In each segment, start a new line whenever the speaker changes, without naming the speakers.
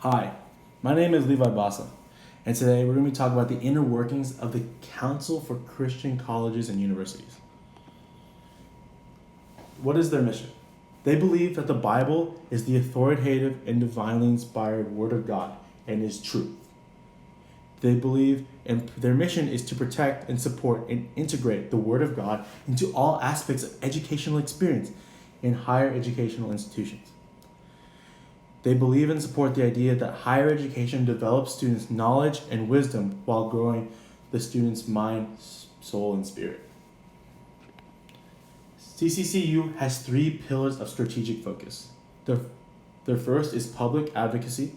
Hi, my name is Levi Basa, and today we're going to be talking about the inner workings of the Council for Christian Colleges and Universities. What is their mission? They believe that the Bible is the authoritative and divinely inspired Word of God and is truth. They believe, and their mission is to protect and support and integrate the Word of God into all aspects of educational experience in higher educational institutions. They believe and support the idea that higher education develops students' knowledge and wisdom while growing the student's mind, soul, and spirit. CCCU has 3 pillars of strategic focus. Their first is public advocacy.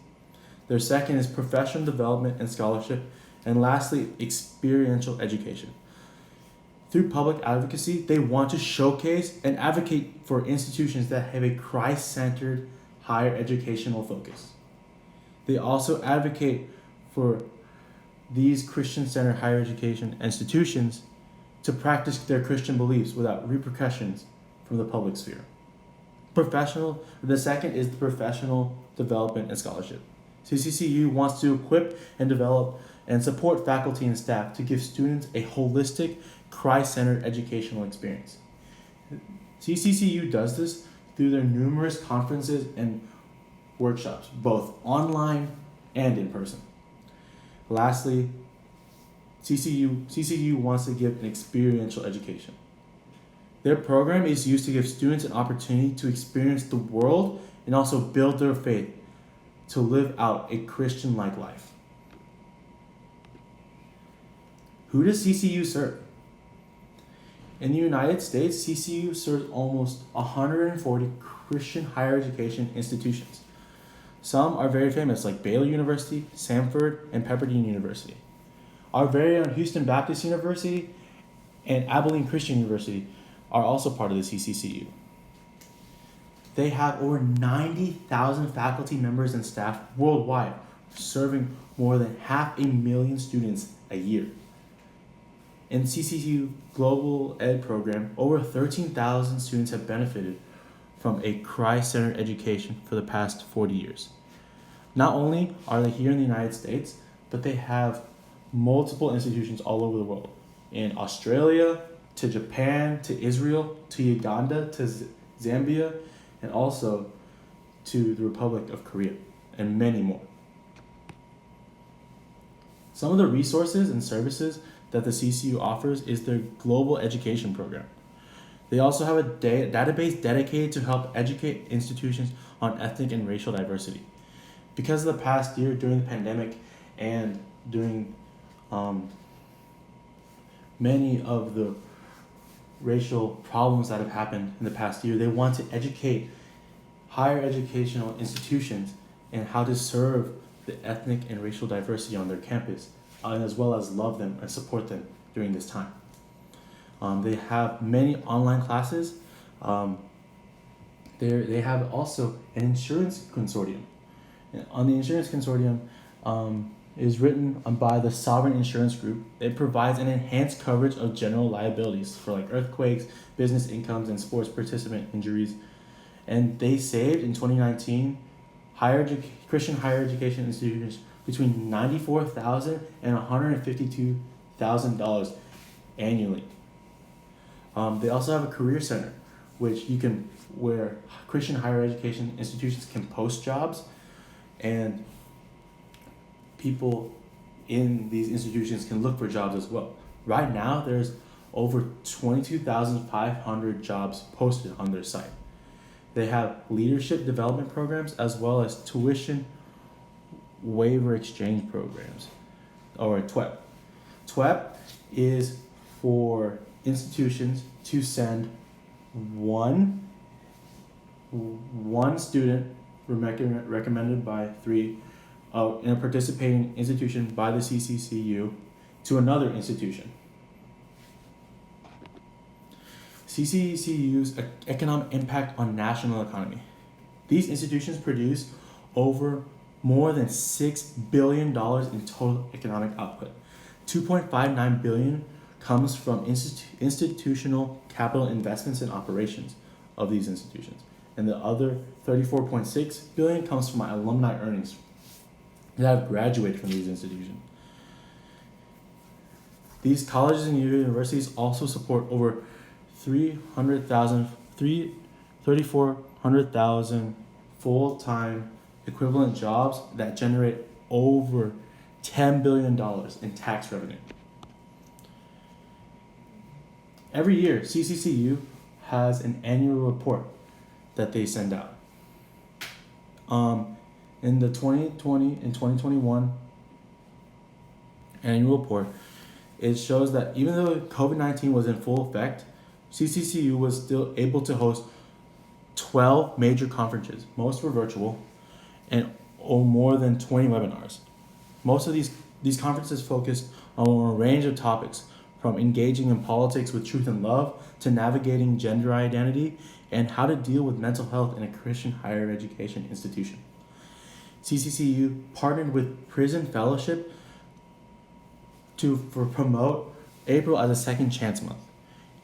Their second is professional development and scholarship. And lastly, experiential education. Through public advocacy, they want to showcase and advocate for institutions that have a Christ-centered higher educational focus. They also advocate for these Christian-centered higher education institutions to practice their Christian beliefs without repercussions from the public sphere. The second is the professional development and scholarship. CCCU wants to equip and develop and support faculty and staff to give students a holistic, Christ-centered educational experience. CCCU does this through their numerous conferences and workshops, both online and in person. Lastly, CCCU wants to give an experiential education. Their program is used to give students an opportunity to experience the world and also build their faith to live out a Christian-like life. Who does CCU serve? In the United States, CCU serves almost 140 Christian higher education institutions. Some are very famous, like Baylor University, Samford, and Pepperdine University. Our very own Houston Baptist University and Abilene Christian University are also part of the CCCU. They have over 90,000 faculty members and staff worldwide, serving more than 500,000 students a year. In CCCU Global Ed program, over 13,000 students have benefited from a Christ-centered education for the past 40 years. Not only are they here in the United States, but they have multiple institutions all over the world. In Australia, to Japan, to Israel, to Uganda, to Zambia, and also to the Republic of Korea, and many more. Some of the resources and services that the CCU offers is their global education program. They also have a database dedicated to help educate institutions on ethnic and racial diversity. Because of the past year during the pandemic and during many of the racial problems that have happened in the past year, they want to educate higher educational institutions in how to serve the ethnic and racial diversity on their campus, and as well as love them and support them during this time. They have many online classes. They have also an insurance consortium. And on the insurance consortium is written by the Sovereign Insurance Group. It provides an enhanced coverage of general liabilities for like earthquakes, business incomes, and sports participant injuries. And they saved in 2019 Christian higher education institutions between $94,000 and $152,000 annually. They also have a career center, where Christian higher education institutions can post jobs, and people in these institutions can look for jobs as well. Right now, there's over 22,500 jobs posted on their site. They have leadership development programs as well as tuition waiver exchange programs, or TWEP. TWEP is for institutions to send one student recommended by 3 in a participating institution by the CCCU to another institution. CCCU's economic impact on national economy. These institutions produce more than $6 billion in total economic output. $2.59 billion comes from institutional capital investments and operations of these institutions, and the other $34.6 billion comes from my alumni earnings that have graduated from these institutions. These colleges and universities also support over 3,400,000 full-time equivalent jobs that generate over $10 billion in tax revenue. Every year, CCCU has an annual report that they send out. In the 2020 and 2021 annual report, it shows that even though COVID-19 was in full effect, CCCU was still able to host 12 major conferences. Most were virtual, and more than 20 webinars. Most of these conferences focused on a range of topics, from engaging in politics with truth and love to navigating gender identity and how to deal with mental health in a Christian higher education institution. CCCU partnered with Prison Fellowship to promote April as a second chance month.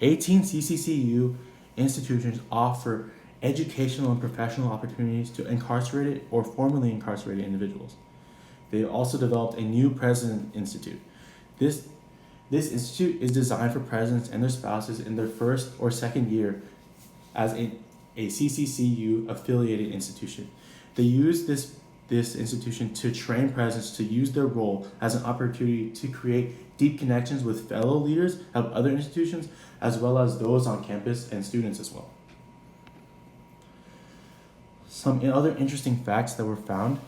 18 CCCU institutions offer educational and professional opportunities to incarcerated or formerly incarcerated individuals. They also developed a new President Institute. This institute is designed for presidents and their spouses in their first or second year as a CCCU affiliated institution. They use this institution to train presidents to use their role as an opportunity to create deep connections with fellow leaders of other institutions, as well as those on campus and students as well. Some other interesting facts that were found.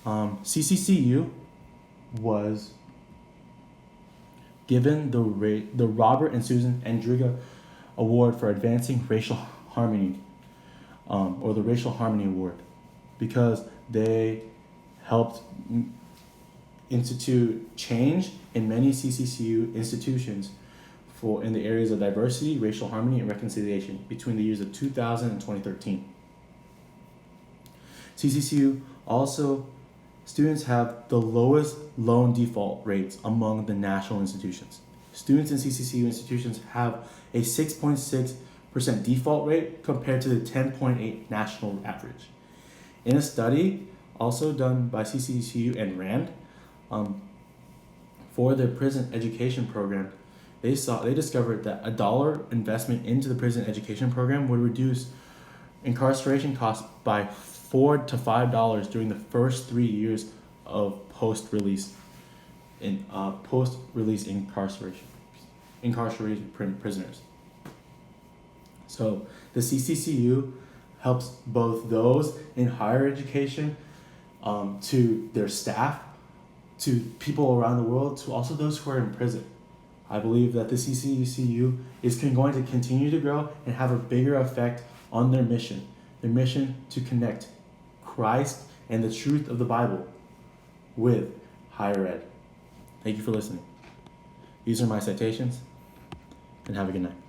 CCCU was given the Robert and Susan Endriga Award for Advancing Racial Harmony, or the Racial Harmony Award, because they helped institute change in many CCCU institutions in the areas of diversity, racial harmony, and reconciliation between the years of 2000 and 2013. CCCU also, students have the lowest loan default rates among the national institutions. Students in CCCU institutions have a 6.6% default rate compared to the 10.8 national average. In a study also done by CCCU and RAND for their prison education program, they discovered that $1 investment into the prison education program would reduce incarceration costs by $4 to $5 during the first 3 years of post-release incarcerated prisoners. So the CCCU helps both those in higher education, to their staff, to people around the world, to also those who are in prison. I believe that the CCCU is going to continue to grow and have a bigger effect on their mission to connect Christ and the truth of the Bible with higher ed. Thank you for listening. These are my citations, and have a good night.